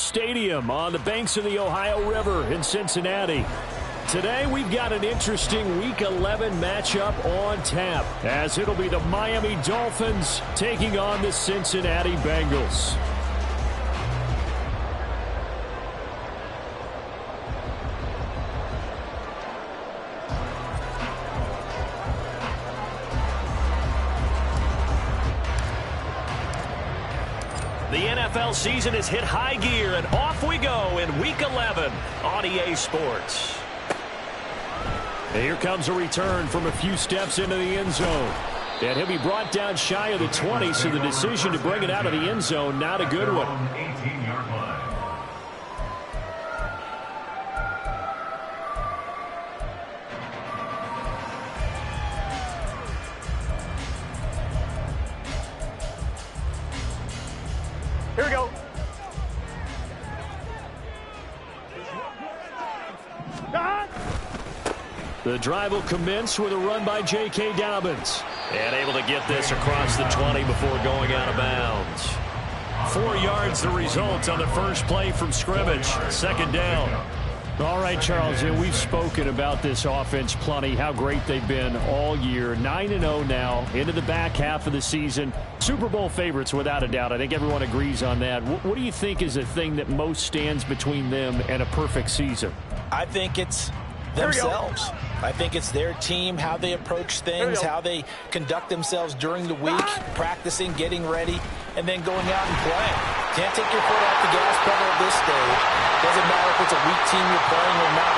Stadium on the banks of the Ohio River in Cincinnati. Today we've got an interesting Week 11 matchup on tap, as it'll be the Miami Dolphins taking on the Cincinnati Bengals. The NFL season has hit high gear, and off we go in Week 11 on EA Sports. And here comes a return from a few steps into the end zone. And he'll be brought down shy of the 20, so the decision to bring it out of the end zone, not a good one. Here we go. The drive will commence with a run by J.K. Dobbins. And able to get this across the 20 before going out of bounds. 4 yards the result on the first play from scrimmage. Second down. All right, Charles, and we've spoken about this offense plenty, how great they've been all year. 9-0 now, into the back half of the season. Super Bowl favorites, without a doubt. I think everyone agrees on that. What do you think is the thing that most stands between them and a perfect season? I think it's themselves. I think it's their team, how they approach things, how they conduct themselves during the week, practicing, getting ready, and then going out and playing. Can't take your foot off the gas pedal at this stage. Doesn't matter if it's a weak team you're playing or not.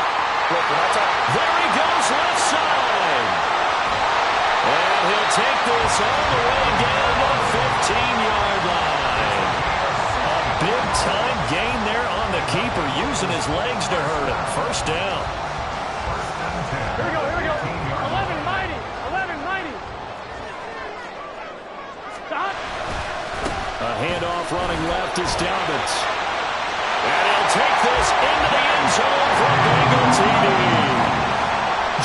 Look, when I talk, there he goes, left side. And he'll take this all the way down to the 15-yard line. A big-time gain there on the keeper, using his legs to hurt him. First down. Here we go, here we go. 11 mighty, 11 mighty. Stop. A handoff running left is Dobbins. And he'll take this into the end zone for Bengal TD.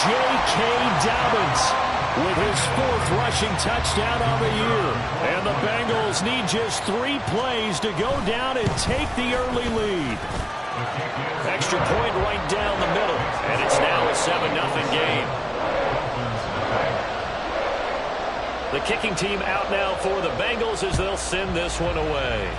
J.K. Dobbins with his 4th rushing touchdown on the year. And the Bengals need just 3 plays to go down and take the early lead. Extra point right down the middle, and it's now a 7-0 game. The kicking team out now for the Bengals as they'll send this one away.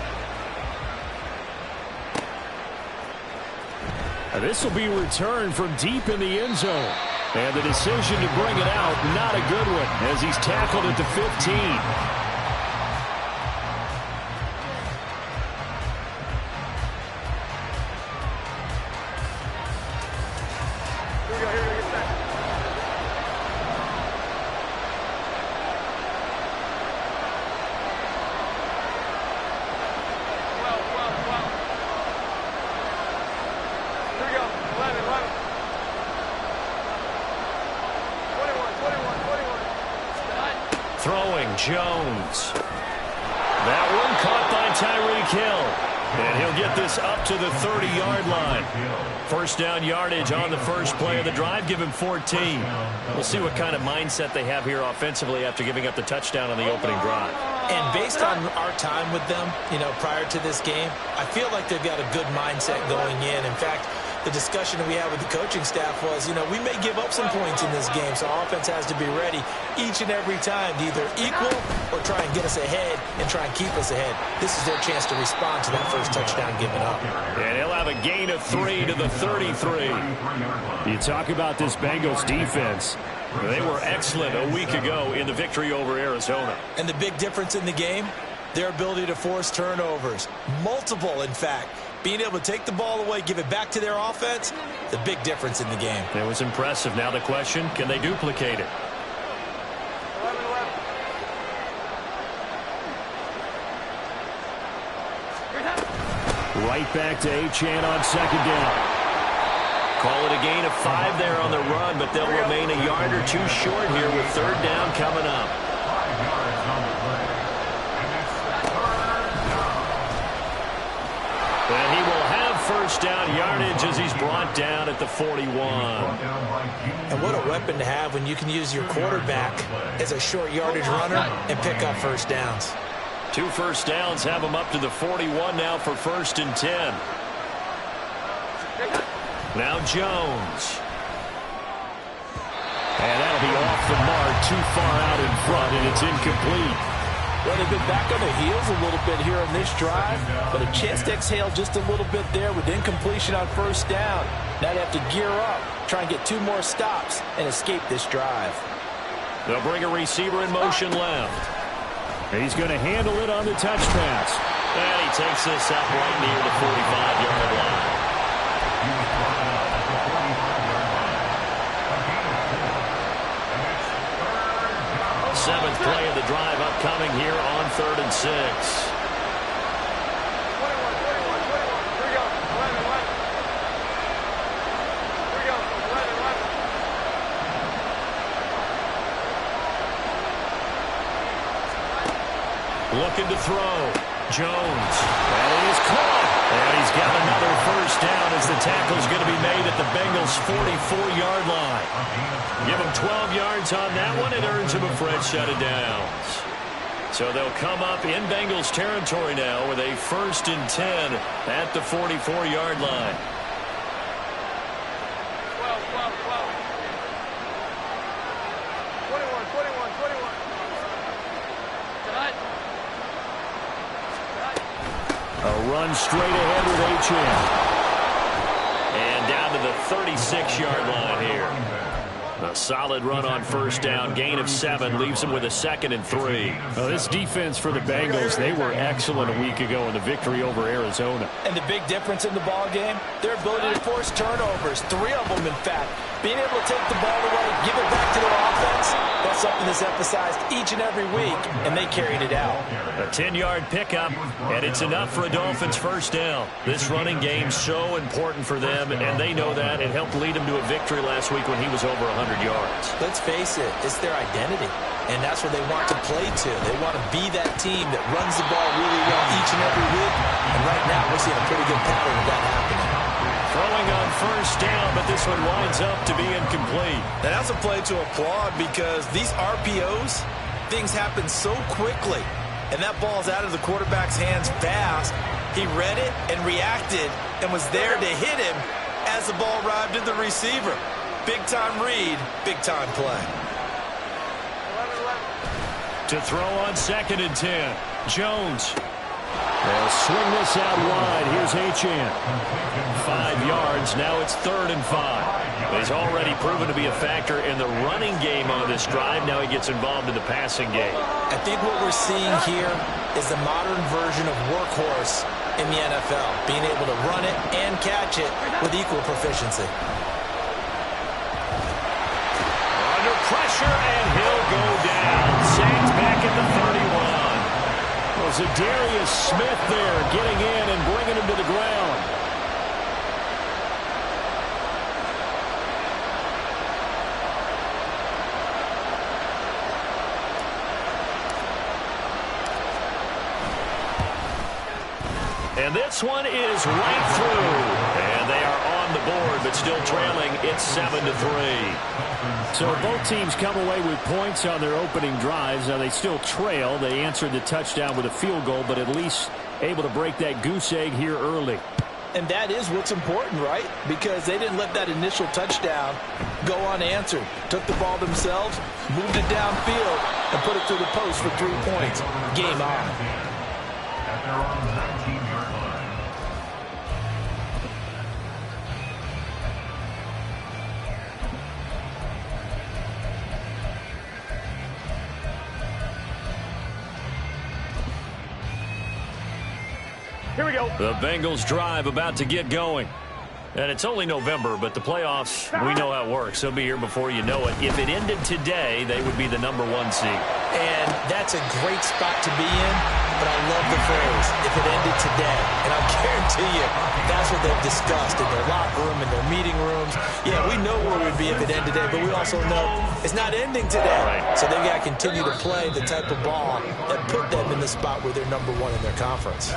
This will be returned from deep in the end zone. And the decision to bring it out, not a good one, as he's tackled at the 15. Throwing Jones. That one caught by Tyreek Hill. And he'll get this up to the 30-yard line. First down yardage on the first play of the drive. Give him 14. We'll see what kind of mindset they have here offensively after giving up the touchdown on the opening drive. and based on our time with them, prior to this game, I feel like they've got a good mindset going in. In fact, the discussion that we had with the coaching staff was, we may give up some points in this game, so our offense has to be ready each and every time to either equal or try and get us ahead and try and keep us ahead. This is their chance to respond to that first touchdown given up. And he'll have a gain of 3 to the 33. You talk about this Bengals defense. They were excellent a week ago in the victory over Arizona. And the big difference in the game, their ability to force turnovers. Multiple, in fact. Being able to take the ball away, give it back to their offense, the big difference in the game. It was impressive. Now the question, can they duplicate it? Right back to Achane on second down. Call it a gain of 5 there on the run, but they'll remain a yard or two short here with third down coming up. And he will have first down yardage as he's brought down at the 41. And what a weapon to have when you can use your quarterback as a short yardage runner and pick up first downs. 2 first downs have them up to the 41 now for 1st and 10. Now Jones. And that'll be off the mark, too far out in front, and it's incomplete. Well, they've been back on their heels a little bit here on this drive, but a chance to exhale just a little bit there with incompletion on 1st down. Now they have to gear up, try and get 2 more stops, and escape this drive. They'll bring a receiver in motion left. He's going to handle it on the touch pass. And he takes this up right near the 45-yard line. Seventh play of the drive upcoming here on 3rd and 6. 21, 21, 21. Here we go. 11, 11. Here we go. 11, 11. Looking to throw. Jones. That is caught. And he's got another 1st down as the tackle's going to be made at the Bengals' 44-yard line. Give him 12 yards on that one. It earns him a fresh set of downs. So they'll come up in Bengals territory now with a 1st and 10 at the 44-yard line. 12, 12, 12. 21, 21, 21. Tonight. A run straight ahead with H.N. And down to the 36-yard line here. A solid run on 1st down. Gain of 7 leaves them with a 2nd and 3. Well, this defense for the Bengals, they were excellent a week ago in the victory over Arizona. And the big difference in the ball game, their ability to force turnovers, 3 of them, in fact. Being able to take the ball away, give it back to their offense, that's something that's emphasized each and every week, and they carried it out. A 10-yard pickup, and it's enough for a Dolphins 1st down. This running game's so important for them, and they know that. It helped lead them to a victory last week when he was over 100 yards. Let's face it, it's their identity, and that's what they want to play to. They want to be that team that runs the ball really well each and every week, and right now we're seeing a pretty good pattern of that happening. Throwing on 1st down, but this one winds up to be incomplete. And that's a play to applaud because these RPOs, things happen so quickly, and that ball's out of the quarterback's hands fast. He read it and reacted and was there to hit him as the ball arrived at the receiver. Big-time read, big-time play. 11, 11. To throw on 2nd and 10. Jones. They'll swing this out wide. Here's H.N. 5 yards. Now it's 3rd and 5. He's already proven to be a factor in the running game on this drive. Now he gets involved in the passing game. I think what we're seeing here is the modern version of workhorse in the NFL, being able to run it and catch it with equal proficiency. Under pressure, and he'll go down. Sacked back at the 31. Well, Zadarius Smith there getting in and bringing him to the ground. And this one is right through. And they are on the board, but still trailing. It's 7-3. So both teams come away with points on their opening drives. Now they still trail. They answered the touchdown with a field goal, but at least able to break that goose egg here early. And that is what's important, right? Because they didn't let that initial touchdown go unanswered. Took the ball themselves, moved it downfield, and put it through the post for 3 points. Game on. Here we go. The Bengals drive about to get going. And it's only November, but the playoffs, we know how it works. They'll be here before you know it. If it ended today, they would be the #1 seed. And that's a great spot to be in, but I love the phrase, if it ended today. And I guarantee you, that's what they've discussed in their locker room, in their meeting rooms. Yeah, we know where we'd be if it ended today, but we also know it's not ending today. Right. So they've got to continue to play the type of ball that put them in the spot where they're #1 in their conference.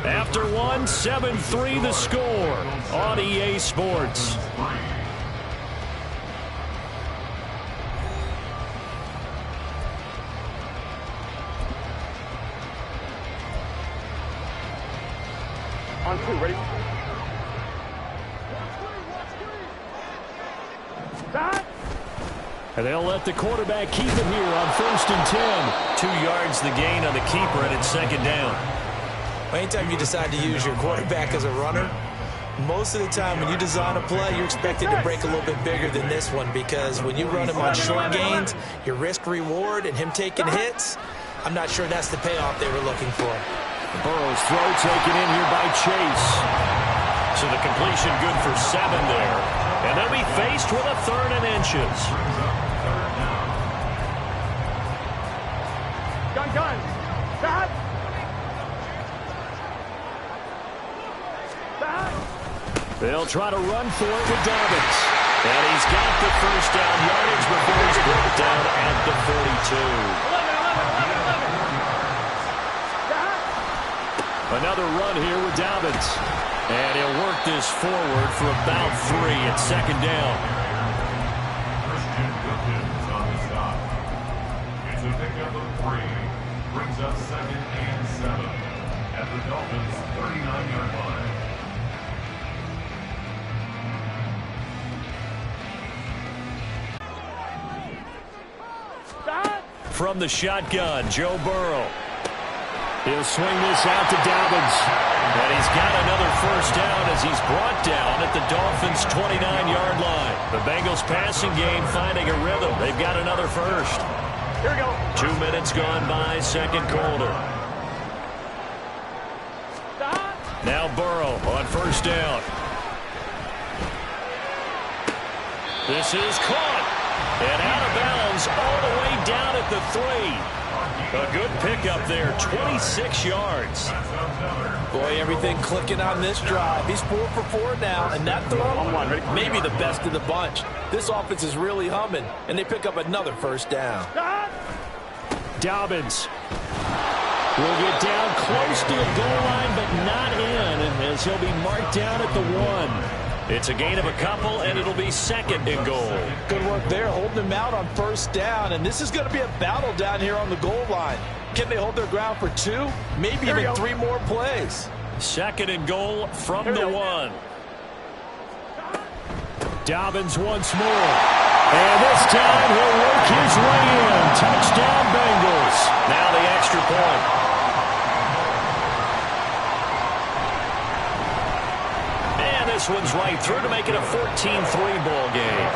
After one, 7-3 the score on EA Sports. And they'll let the quarterback keep it here on 1st and 10. 2 yards the gain on the keeper, and it's 2nd down. Anytime you decide to use your quarterback as a runner, most of the time when you design a play, you're expected to break a little bit bigger than this one, because when you run him on short gains, your risk-reward and him taking hits, I'm not sure that's the payoff they were looking for. Burrow's throw taken in here by Chase. So the completion good for 7 there. And they'll be faced with a 3rd and inches. Gun. Stop. They'll try to run for it with Dobbins. And he's got the 1st down yardage before he's brought down at the 42. 11. Another run here with Dobbins. And he'll work this forward for about 3 at 2nd down. Christian Goodkins on the stop. It's a pickup of 3. Brings up 2nd and 7 at the Dolphins' 39-yard line. From the shotgun, Joe Burrow. He'll swing this out to Dobbins. And he's got another 1st down as he's brought down at the Dolphins' 29-yard line. The Bengals passing game finding a rhythm. They've got another 1st. Here we go. 2 minutes gone by, 2nd quarter. Stop. Now Burrow on 1st down. This is caught. And out of bounds all the way down at the 3. A good pickup there, 26 yards. Boy, everything clicking on this drive. He's 4 for 4 now, and that throw, maybe the best of the bunch. This offense is really humming, and they pick up another 1st down. Stop. Dobbins will get down close to the goal line, but not in, as he'll be marked down at the 1. It's a gain of a couple, and it'll be 2nd and goal. Good work there, holding him out on 1st down, and this is going to be a battle down here on the goal line. Can they hold their ground for 2? Maybe even 3 more plays. 2nd and goal from the 1. Dobbins once more. And this time he'll work his way in. Touchdown Bengals. Now the extra point. This one's right through to make it a 14-3 ball game.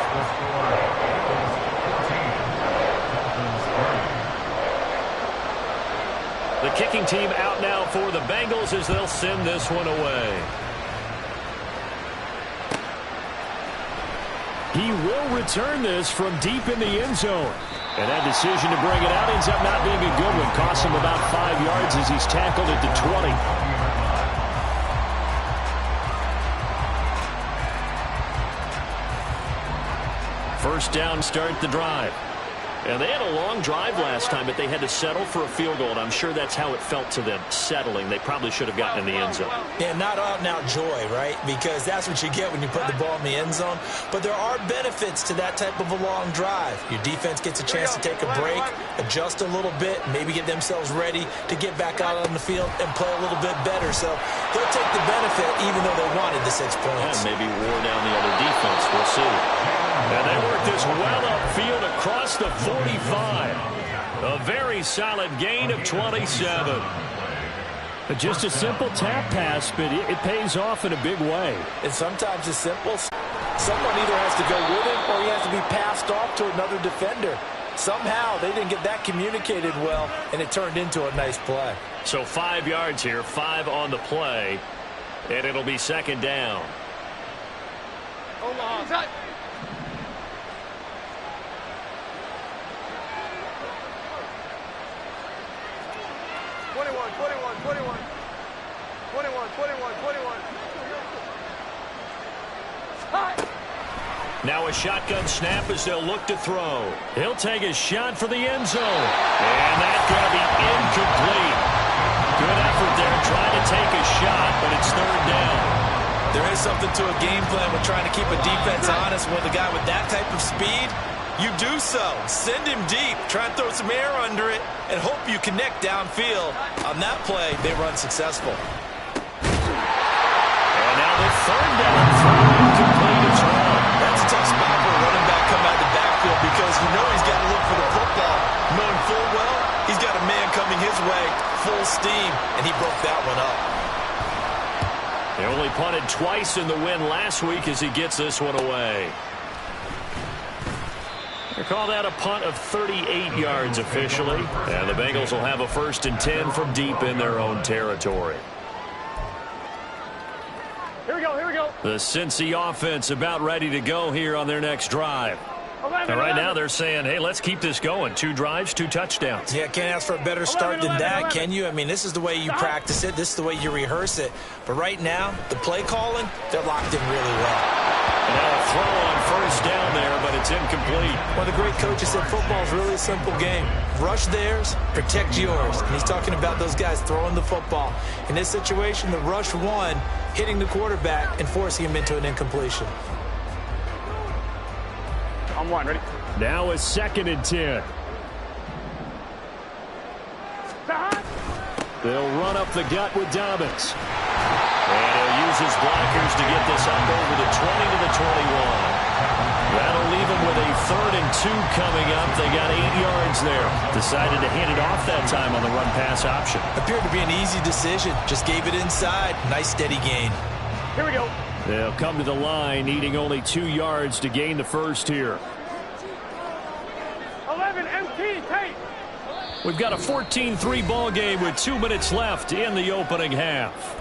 The kicking team out now for the Bengals as they'll send this one away. He will return this from deep in the end zone. And that decision to bring it out ends up not being a good one. Costs him about 5 yards as he's tackled at the 20. First down, start the drive. And they had a long drive last time, but they had to settle for a field goal, and I'm sure that's how it felt to them, settling. They probably should have gotten in the end zone. Yeah, not out-and-out joy, right? Because that's what you get when you put the ball in the end zone. But there are benefits to that type of a long drive. Your defense gets a chance to take a break, adjust a little bit, maybe get themselves ready to get back out on the field and play a little bit better. So they'll take the benefit even though they wanted the 6 points. And maybe wore down the other defense. We'll see. And they work this well upfield across the 45. A very solid gain of 27. Just a simple tap pass, but it pays off in a big way. And sometimes it's simple. Someone either has to go with him or he has to be passed off to another defender. Somehow they didn't get that communicated well, and it turned into a nice play. So 5 yards here, 5 on the play, and it'll be 2nd down. Hold on. 21. Now a shotgun snap as they'll look to throw. He'll take a shot for the end zone. And that's going to be incomplete. Good effort there trying to take a shot, but it's 3rd down. There is something to a game plan with trying to keep a defense honest with a guy with that type of speed. You do so. Send him deep. Try and throw some air under it and hope you connect downfield. On that play, they run successful. And now the 3rd down throw incomplete as well. That's a tough spot for a running back come out of the backfield because you know he's got to look for the football, knowing full well he's got a man coming his way, full steam, and he broke that one up. They only punted twice in the win last week as he gets this one away. They call that a punt of 38 yards officially. And the Bengals will have a 1st and 10 from deep in their own territory. Here we go, here we go. The Cincy offense about ready to go here on their next drive. 11, And right 11. now they're saying, hey, let's keep this going. 2 drives, 2 touchdowns. Yeah, can't ask for a better start than that, can you? I mean, this is the way you practice it. This is the way you rehearse it. But right now, the play calling, they're locked in really well. And now a throw on 1st down there, but it's incomplete. One of the great coaches said football is really a simple game. Rush theirs, protect yours. And he's talking about those guys throwing the football. In this situation, the rush won, hitting the quarterback and forcing him into an incompletion. I'm 1, ready? Now a 2nd and 10. They'll run up the gut with Dobbins. And he'll use his blockers to get this up over the 20 to the 21. That'll leave him with a 3rd and 2 coming up. They got 8 yards there. Decided to hand it off that time on the run-pass option. Appeared to be an easy decision. Just gave it inside. Nice steady gain. Here we go. They'll come to the line, needing only 2 yards to gain the 1st here. 11, MT, tape. We've got a 14-3 ball game with 2 minutes left in the opening half.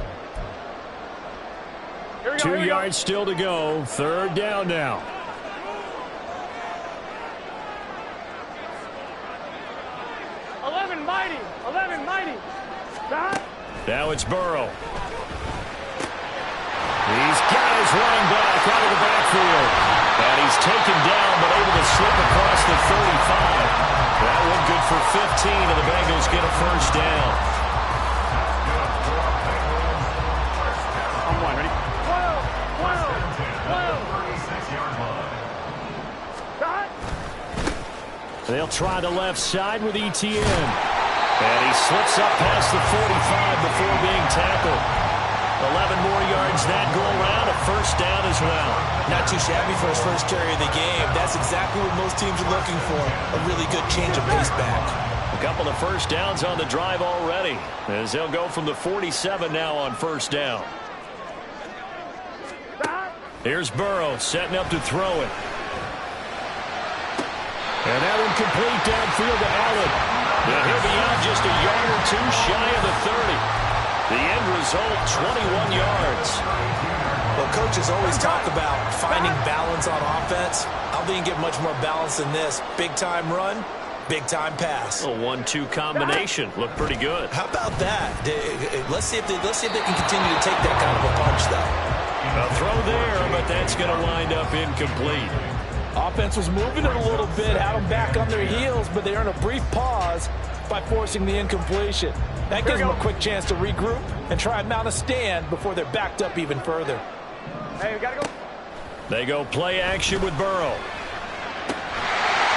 Here we go, 2 here we yards still to go. 3rd down now. go. 11, mighty. 11, mighty. Now it's Burrow. He's got his running back out of the backfield. And he's taken down, but able to slip across the 35. That one good for 15, and the Bengals get a 1st down. I'm 1, ready? 12, 12, 12. They'll try the left side with ETN. And he slips up past the 45 before being tackled. 11 more yards that go around, a 1st down as well. Not too shabby for his 1st carry of the game. That's exactly what most teams are looking for. A really good change of pace back. A couple of 1st downs on the drive already, as they'll go from the 47 now on 1st down. Here's Burrow setting up to throw it. And that one complete downfield to Allen. And he'll be out just a yard or 2 shy of the 30. The end result, 21 yards. Well, coaches always talk about finding balance on offense. I don't think you can get much more balance than this. Big-time run, big-time pass. A 1-2 combination. Looked pretty good. How about that? Let's see if they can continue to take that kind of a punch, though. A throw there, but that's going to wind up incomplete. Offense was moving it a little bit, had them back on their heels, but they earned a brief pause by forcing the incompletion. That gives them a quick chance to regroup and try and mount a stand before they're backed up even further. Hey, we got to go. They go play action with Burrow.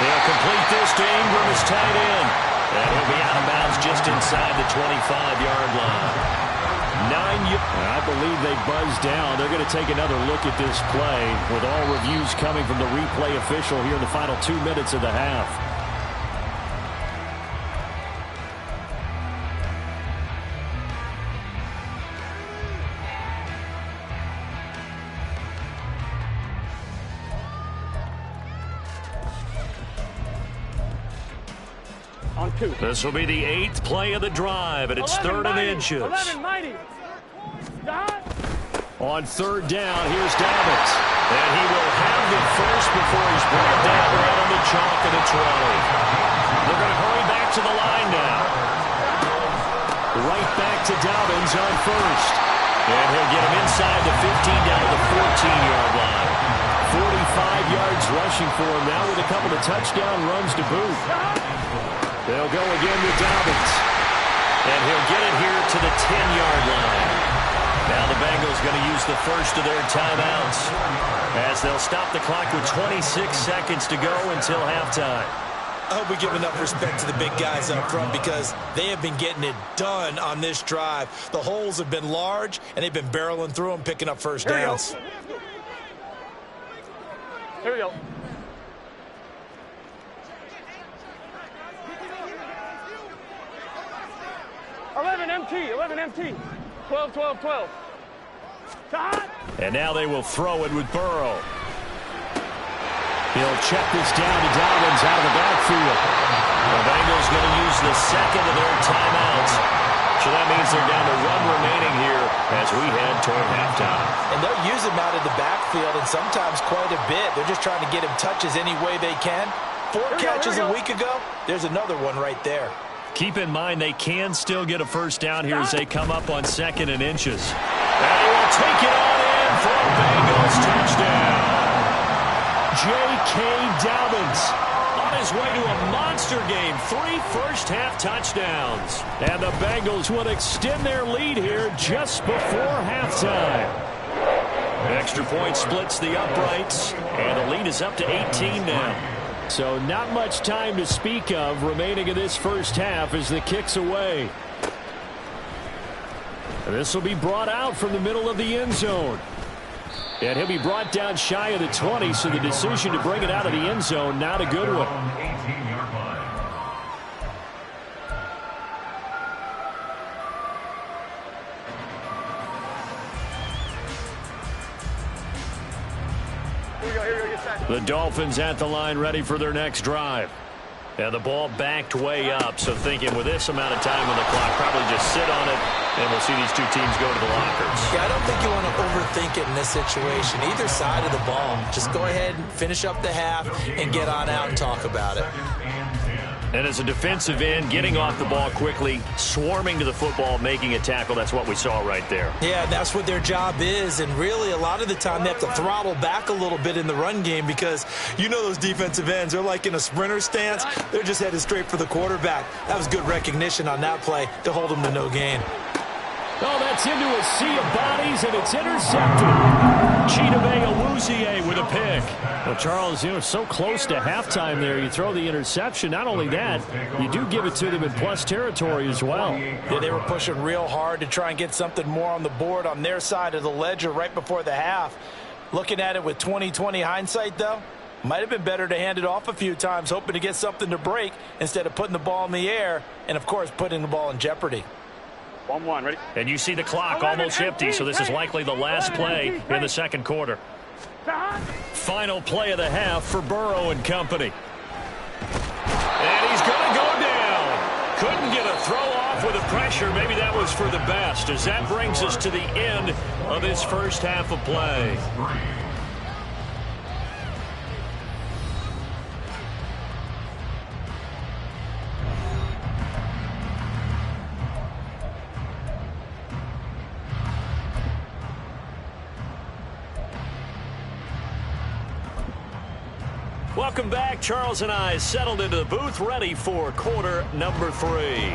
They'll complete this to Ingram as tight end. And he'll be out of bounds just inside the 25-yard line. I believe they buzzed down. They're going to take another look at this play with all reviews coming from the replay official here in the final 2 minutes of the half. On 2. This will be the 8th play of the drive, and it's 3rd and inches. 11, mighty. On 3rd down, here's Dobbins. And he will have the first before he's brought down right on the chalk of the 20. They're going to hurry back to the line now. Right back to Dobbins on 1st. And he'll get him inside the 15 down to the 14-yard line. 45 yards rushing for him now with a couple of touchdown runs to boot. They'll go again with Dobbins. And he'll get it here to the 10-yard line. Now the Bengals going to use the first of their timeouts as they'll stop the clock with 26 seconds to go until halftime. I hope we give enough respect to the big guys up front because they have been getting it done on this drive. The holes have been large, and they've been barreling through them, picking up 1st downs. Here we go. 11 MT, 11 MT. 12, 12, 12. Shot. And now they will throw it with Burrow. He'll check this down to Dobbins out of the backfield. The Bengals going to use the second of their timeouts. So that means they're down to one remaining here as we head toward halftime. And they'll use him out of the backfield, and sometimes quite a bit. They're just trying to get him touches any way they can. 4 catches a week ago. There's another one right there. Keep in mind they can still get a first down here as they come up on 2nd and inches. And he will take it on in for a Bengals touchdown. J.K. Dobbins on his way to a monster game. 3 first-half touchdowns. And the Bengals will extend their lead here just before halftime. Extra point splits the uprights, and the lead is up to 18 now. So not much time to speak of remaining in this first half as the kick's away. This will be brought out from the middle of the end zone. And he'll be brought down shy of the 20, so the decision to bring it out of the end zone, not a good one. The Dolphins at the line ready for their next drive. And the ball backed way up, so thinking with this amount of time on the clock, probably just sit on it, and we'll see these two teams go to the lockers. Yeah, I don't think you want to overthink it in this situation. Either side of the ball. Just go ahead and finish up the half and get on out and talk about it. And as a defensive end, getting off the ball quickly, swarming to the football, making a tackle, that's what we saw right there. Yeah, that's what their job is, and really a lot of the time they have to throttle back a little bit in the run game because you know those defensive ends, they're like in a sprinter stance. They're just headed straight for the quarterback. That was good recognition on that play to hold them to no gain. Oh, that's into a sea of bodies, and it's intercepted. Chidobe Awuzie with a pick. Well, Charles, you know, so close to halftime there. You throw the interception. Not only that, you do give it to them in plus territory as well. Yeah, they were pushing real hard to try and get something more on the board on their side of the ledger right before the half. Looking at it with 20/20 hindsight, though, might have been better to hand it off a few times, hoping to get something to break instead of putting the ball in the air and, of course, putting the ball in jeopardy. 1-1, ready? And you see the clock almost empty, so this is likely the last play in the second quarter. Final play of the half for Burrow and company. And he's going to go down. Couldn't get a throw off with the pressure. Maybe that was for the best, as that brings us to the end of this first half of play. Welcome back. Charles and I settled into the booth, ready for quarter number 3.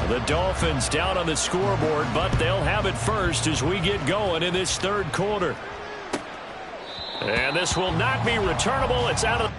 The Dolphins down on the scoreboard, but they'll have it first as we get going in this third quarter. And this will not be returnable. It's out of...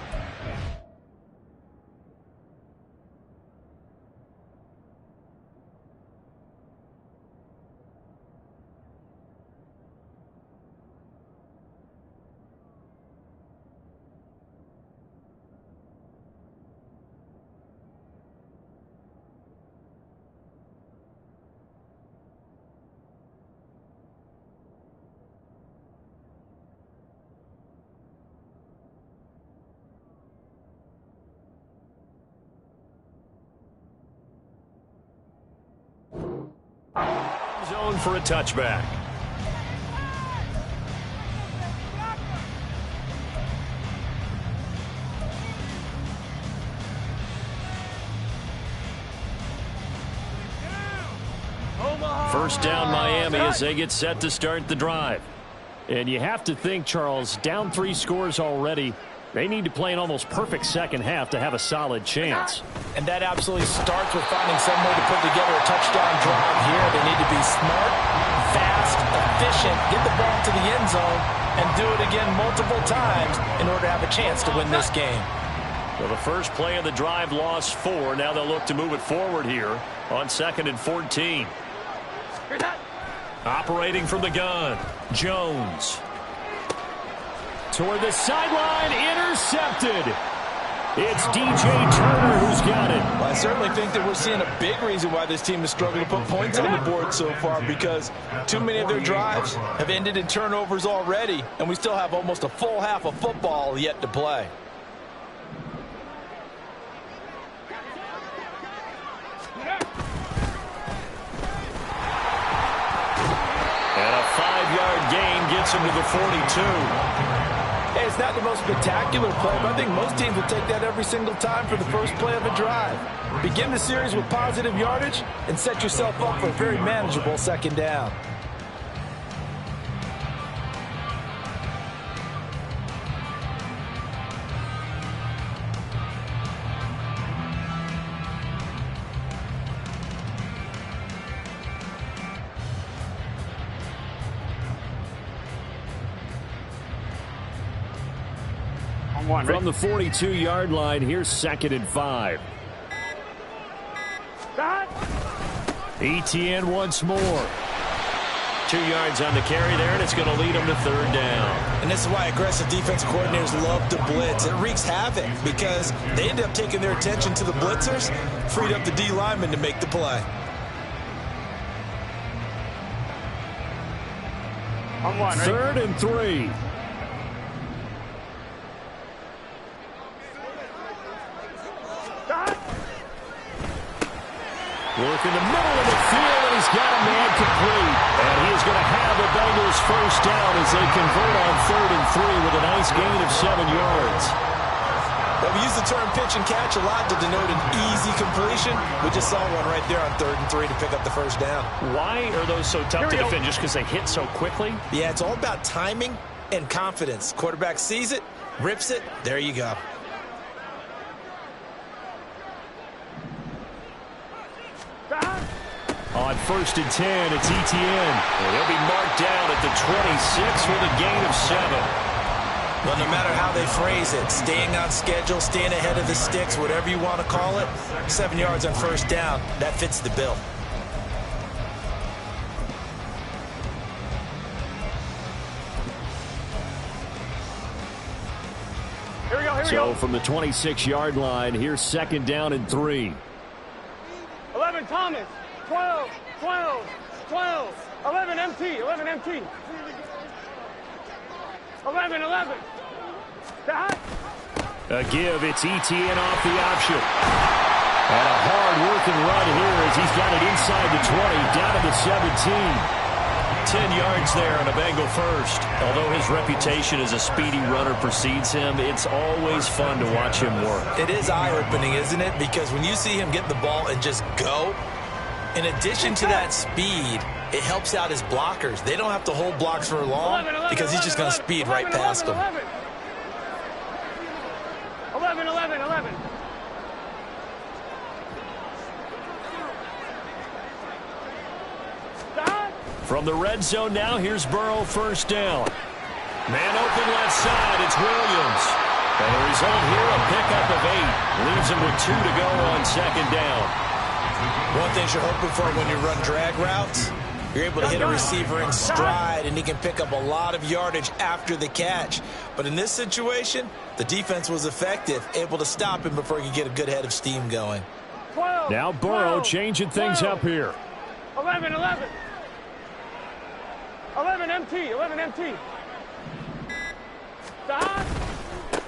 zone for a touchback. First down Miami as they get set to start the drive. And you have to think, Charles, down 3 scores already. They need to play an almost perfect second half to have a solid chance. And that absolutely starts with finding some way to put together a touchdown drive here. They need to be smart, fast, efficient, get the ball to the end zone, and do it again multiple times in order to have a chance to win this game. Well, the first play of the drive lost 4. Now they'll look to move it forward here on 2nd and 14. Operating from the gun, Jones. Toward the sideline, intercepted. It's DJ Turner who's got it. Well, I certainly think that we're seeing a big reason why this team is struggling to put points on the board so far, because too many of their drives have ended in turnovers already, and we still have almost a full half of football yet to play. And a 5-yard gain gets him to the 42. Hey, it's not the most spectacular play, but I think most teams will take that every single time for the first play of a drive. Begin the series with positive yardage and set yourself up for a very manageable second down. From the 42-yard line, here's 2nd and 5. ETN once more. 2 yards on the carry there, and it's going to lead them to 3rd down. And this is why aggressive defensive coordinators love to blitz. It wreaks havoc because they end up taking their attention to the blitzers, freed up the D lineman to make the play. Third and 3. Work in the middle of the field, and he's got a man complete. And he is going to have the Bengals first down as they convert on 3rd and 3 with a nice gain of 7 yards. Well, we use the term pitch and catch a lot to denote an easy completion. We just saw one right there on 3rd and 3 to pick up the first down. Why are those so tough to defend? Just because they hit so quickly? Yeah, it's all about timing and confidence. Quarterback sees it, rips it, there you go. On 1st and 10, it's ETN. And he'll be marked down at the 26 with a gain of 7. Well, no matter how they phrase it, staying on schedule, staying ahead of the sticks, whatever you want to call it, 7 yards on first down, that fits the bill. Here we go, here we So go. from the 26-yard line, here's 2nd down and 3. 11 Thomas. 12, 12, 12. 11 MT, 11 MT. 11, 11. A give, it's ETN off the option. And a hard-working run here as he's got it inside the 20, down to the 17. 10 yards there on a Bengal first. Although his reputation as a speedy runner precedes him, it's always fun to watch him work. It is eye-opening, isn't it? Because when you see him get the ball and just go, in addition to that speed, it helps out his blockers. They don't have to hold blocks for long because he's just going to speed right past them. 11, 11, 11. From the red zone now, here's Burrow, first down. Man open left side, it's Williams. And the result here, a pickup of 8. Leaves him with 2 to go on 2nd down. One thing you're hoping for when you run drag routes, you're able to hit a receiver in stride, and he can pick up a lot of yardage after the catch. But in this situation, the defense was effective, able to stop him before he could get a good head of steam going. 12, Now Burrow 12, changing things 12. up here. 11, 11. 11 MT, 11 MT.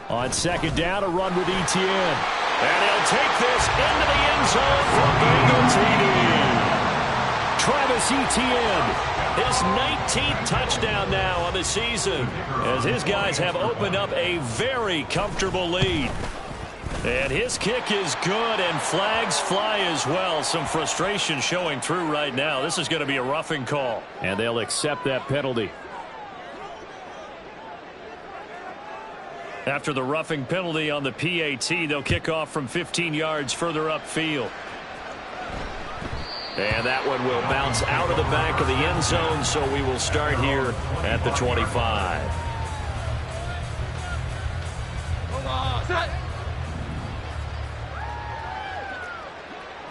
On 2nd down, a run with ETN. And he'll take this into the end zone for Bengal TD. Travis Etienne. His 19th touchdown now on the season, as his guys have opened up a very comfortable lead. And his kick is good, and flags fly as well. Some frustration showing through right now. This is going to be a roughing call. And they'll accept that penalty. After the roughing penalty on the PAT, they'll kick off from 15 yards further upfield. And that one will bounce out of the back of the end zone, so we will start here at the 25.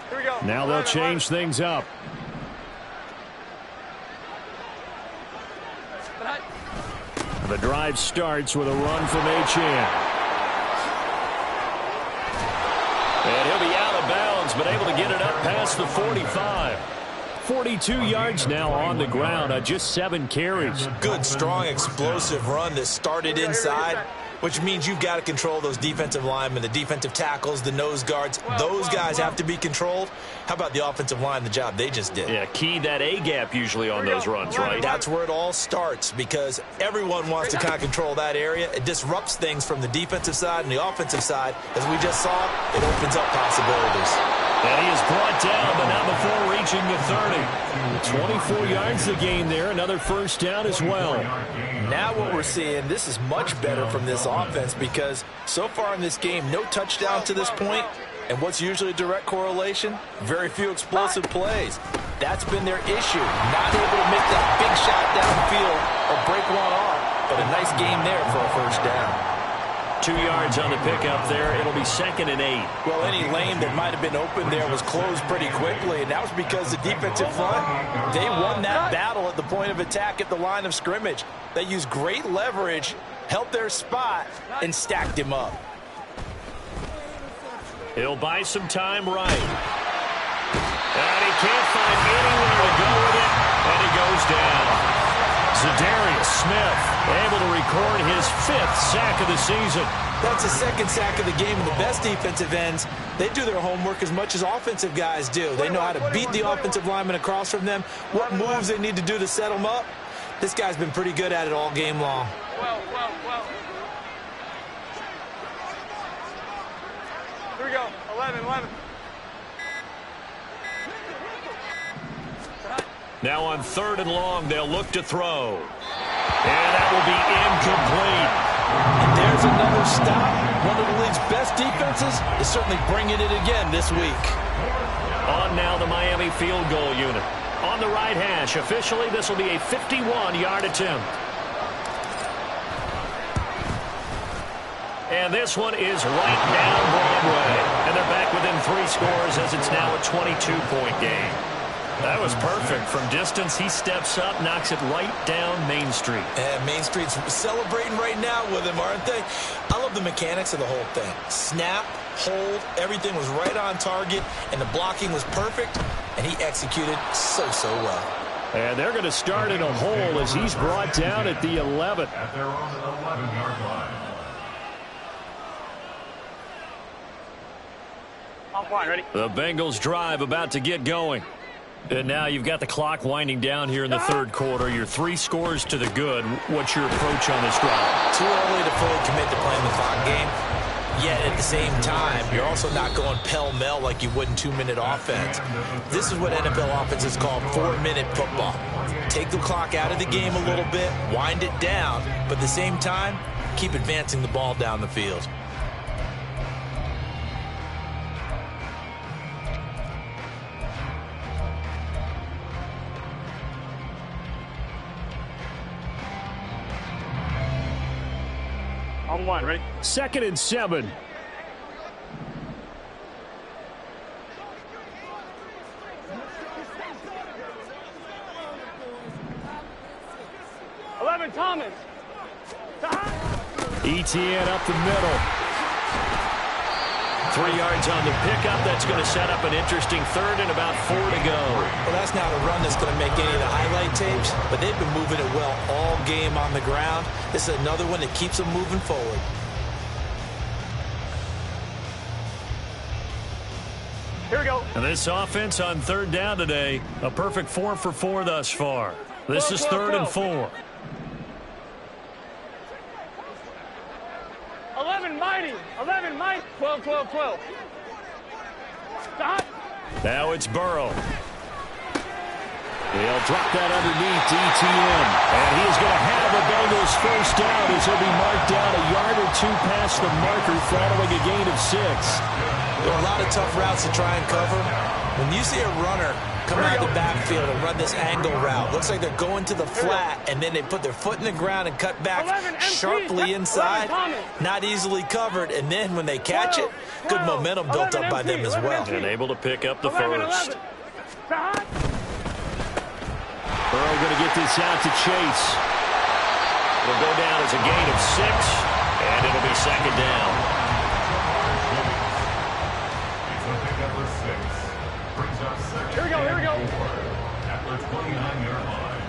Here we go. Now they'll change things up. The drive starts with a run from Achane. been able to get it up past the 45. 42 yards now on the ground on just 7 carries. Good, strong, explosive run that started inside, which means you've got to control those defensive linemen, the defensive tackles, the nose guards. Those guys have to be controlled. How about the offensive line, the job they just did? Yeah, key that A-gap usually on those runs, right? That's where it all starts, because everyone wants to kind of control that area. It disrupts things from the defensive side and the offensive side. As we just saw, it opens up possibilities. And he is brought down, but not before reaching the 30. 24 yards the gain there. Another first down as well. Now what we're seeing, this is much better from this offense, because so far in this game, no touchdown to this point. And what's usually a direct correlation? Very few explosive plays. That's been their issue. Not able to make that big shot downfield or break one off. But a nice game there for a first down. 2 yards on the pickup there. It'll be 2nd and 8. Well, any lane that might have been open there was closed pretty quickly, and that was because the defensive front, they won that battle at the point of attack at the line of scrimmage. They used great leverage, held their spot, and stacked him up. He'll buy some time right. And he can't find anywhere to go with it, and he goes down. Zadarius Smith able to record his 5th sack of the season. That's the 2nd sack of the game, and the best defensive ends, they do their homework as much as offensive guys do. They know how to beat the offensive lineman across from them, what moves they need to do to set them up. This guy's been pretty good at it all game long. Here we go. 11. Now on 3rd and long, they'll look to throw. And that will be incomplete. And there's another stop. One of the league's best defenses is certainly bringing it again this week. On now the Miami field goal unit. On the right hash, officially this will be a 51-yard attempt. And this one is right down Broadway. And they're back within 3 scores as it's now a 22-point game. That was perfect. From distance, he steps up, knocks it right down Main Street. And Main Street's celebrating right now with him, aren't they? I love the mechanics of the whole thing. Snap, hold, everything was right on target, and the blocking was perfect, and he executed so well. And they're going to start in a hole as he's brought down at the 11. At their own 11-yard line. I'm fine, ready? The Bengals drive about to get going. And now you've got the clock winding down here in the 3rd quarter. You're 3 scores to the good. What's your approach on this drive? Too early to fully commit to playing the clock game. Yet at the same time, you're also not going pell-mell like you would in 2-minute offense. This is what NFL offenses call 4-minute football. Take the clock out of the game a little bit, wind it down, but at the same time, keep advancing the ball down the field. On 1, ready? 2nd and 7. Thomas. ETN up the middle. 3 yards on the pickup. That's going to set up an interesting 3rd and about 4 to go. Well, that's not a run that's going to make any of the highlight tapes, but they've been moving it well all game on the ground. This is another one that keeps them moving forward. Here we go. And this offense on 3rd down today, a perfect 4 for 4 thus far. This is 3rd and 4. 11 mighty. 12. Stop. Now it's Burrow. He'll drop that underneath to ETN. And he is going to have a Bengals first down as he'll be marked down a yard or 2 past the marker following a gain of 6. There are a lot of tough routes to try and cover. When you see a runner come out of the backfield and run this angle route, looks like they're going to the flat, and then they put their foot in the ground and cut back sharply inside. Not easily covered, and then when they catch it, good momentum built up by them as well. And able to pick up the first. Burrow going to get this out to Chase. It'll go down as a gain of 6, and it'll be 2nd down. It's a pick number 6. brings up second. Here we go, here we go. At the 29-yard line.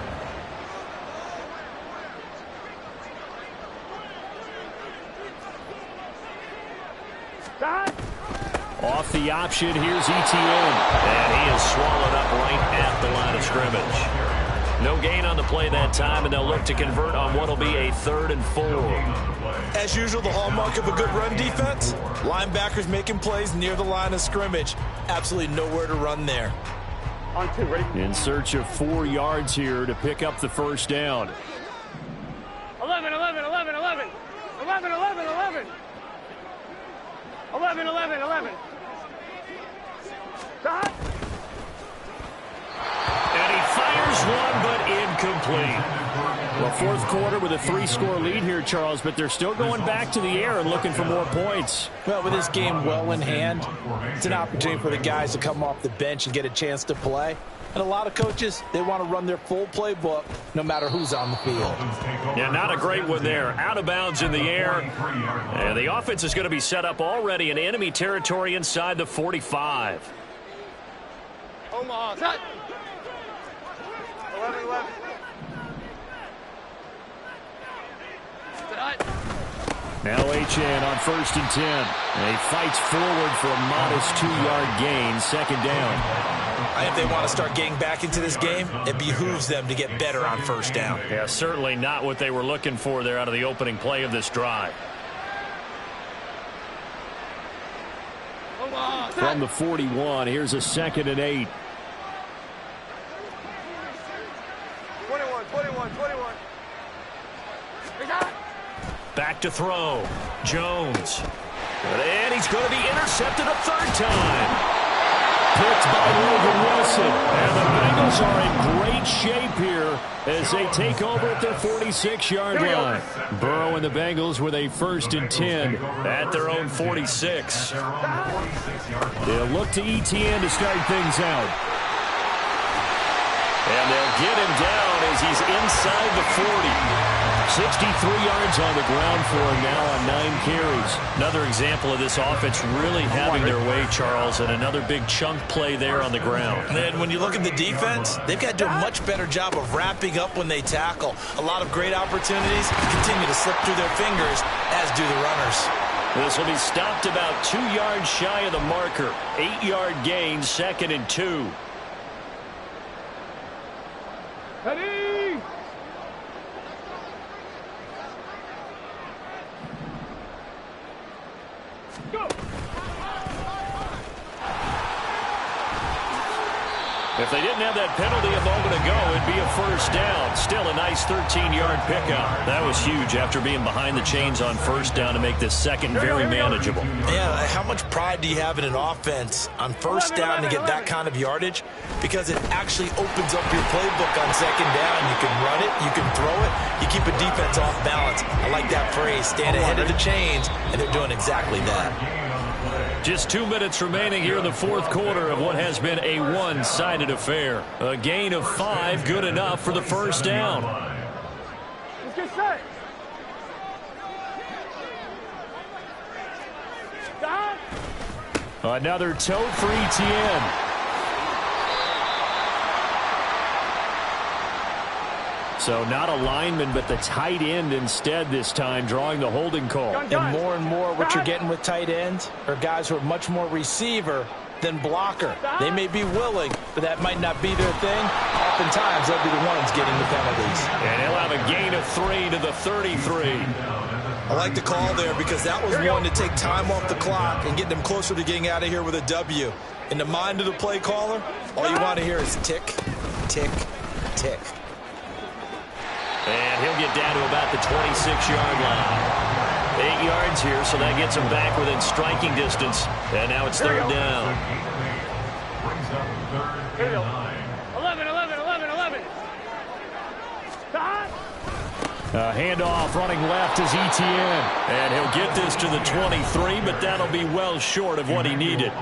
Stop. Off the option, here's ETN. And he is swallowed up right at the line of scrimmage. No gain on the play that time, and they'll look to convert on what will be a 3rd and 4. As usual, the hallmark of a good run defense, linebackers making plays near the line of scrimmage. Absolutely nowhere to run there. On 2, ready? In search of 4 yards here to pick up the first down. 11, 11, 11, 11. 11, 11, 11. 11, 11, 11. Stop. And he fires one, but incomplete. Well, fourth quarter with a 3-score lead here, Charles, but they're still going back to the air and looking for more points. Well, with this game well in hand, it's an opportunity for the guys to come off the bench and get a chance to play. And a lot of coaches, they want to run their full playbook no matter who's on the field. Yeah, not a great one there. Out of bounds in the air. And the offense is going to be set up already in enemy territory inside the 45. Omaha, set. 11, 11. Set. Now HN on 1st and 10. And he fights forward for a modest 2-yard gain, 2nd down. If they want to start getting back into this game, it behooves them to get better on 1st down. Yeah, certainly not what they were looking for there out of the opening play of this drive. Omaha, set. From the 41, here's a 2nd and 8. 21, 21, 21. Back to throw. Jones. And he's going to be intercepted a 3rd time. Picked by Logan Wilson. And the Bengals are in great shape here as they take over at their 46-yard line. Burrow and the Bengals with a 1st and 10 at their own 46. They'll look to ETN to start things out. And they'll get him down as he's inside the 40. 63 yards on the ground for him now on 9 carries. Another example of this offense really having their way, Charles, and another big chunk play there on the ground. And then when you look at the defense, they've got to do a much better job of wrapping up when they tackle. A lot of great opportunities continue to slip through their fingers, as do the runners. This will be stopped about 2 yards shy of the marker. 8-yard gain, 2nd and 2. Ready? Go. If they didn't have that penalty a moment ago, it'd be a 1st down. Still a nice 13-yard pickup. That was huge after being behind the chains on 1st down to make this 2nd very manageable. Yeah, how much pride do you have in an offense on 1st down to get that kind of yardage? Because it actually opens up your playbook on 2nd down. You can run it, you can throw it, you keep a defense off balance. I like that phrase, stand ahead of the chains, and they're doing exactly that. Just 2 minutes remaining here in the 4th quarter of what has been a one-sided affair. A gain of 5, good enough for the 1st down. Let's get set. Stop. Another tote for ETN. So not a lineman, but the tight end instead this time, drawing the holding call. And more what you're getting with tight ends are guys who are much more receiver than blocker. They may be willing, but that might not be their thing. Oftentimes, they'll be the ones getting the penalties. And he'll have a gain of 3 to the 33. I like the call there because that was one to take time off the clock and get them closer to getting out of here with a W. In the mind of the play caller, all you want to hear is tick, tick, tick. And he'll get down to about the 26-yard line. 8 yards here, so that gets him back within striking distance. And now it's 3rd down. Brings up 3rd and 9. 11, 11, 11, 11. Stop. A handoff running left is ETN. And he'll get this to the 23, but that'll be well short of what he needed.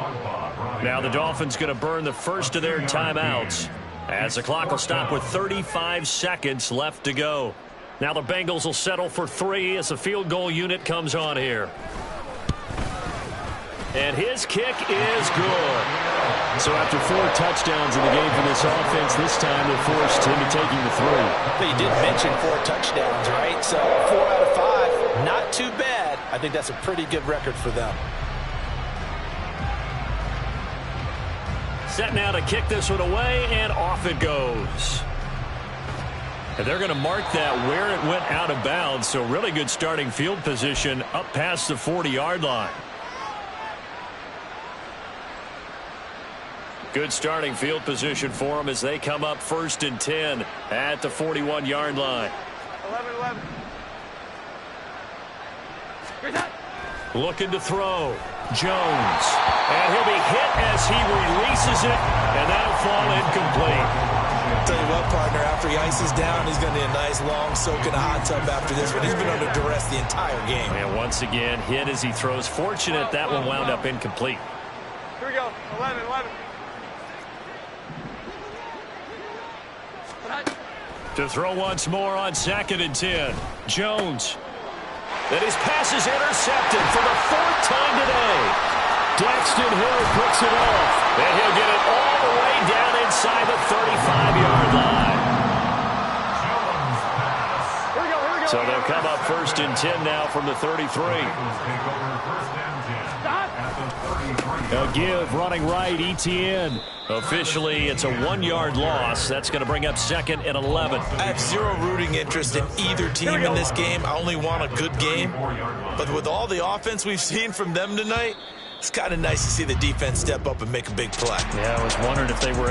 Now the Dolphins going to burn the first of their timeouts, as the clock will stop with 35 seconds left to go. Now the Bengals will settle for 3 as the field goal unit comes on here. And his kick is good. So after 4 touchdowns in the game for this offense, this time they're forced into taking the 3. But you did mention 4 touchdowns, right? So 4 out of 5, not too bad. I think that's a pretty good record for them. Set now to kick this one away, and off it goes. And they're going to mark that where it went out of bounds, so really good starting field position up past the 40-yard line. Good starting field position for them as they come up 1st and 10 at the 41-yard line. 11. Looking to throw. Jones. And he'll be hit as he releases it, and that'll fall incomplete. Tell you what, partner, after he ices down, he's going to need a nice long soak in a hot tub after this one. He's been under duress the entire game. And once again, hit as he throws. Fortunate that one wound up incomplete. Here we go. 11. To throw once more on 2nd and 10. Jones. And his pass is intercepted for the 4th time today. Daxton Hill picks it off. And he'll get it all the way down inside the 35-yard line. Here we go. So they'll come up 1st and 10 now from the 33. A give running right, ETN. Officially, it's a 1-yard loss. That's going to bring up 2nd and 11. I have zero rooting interest in either team in this game. I only want a good game. But with all the offense we've seen from them tonight, it's kind of nice to see the defense step up and make a big play. Yeah, I was wondering if they were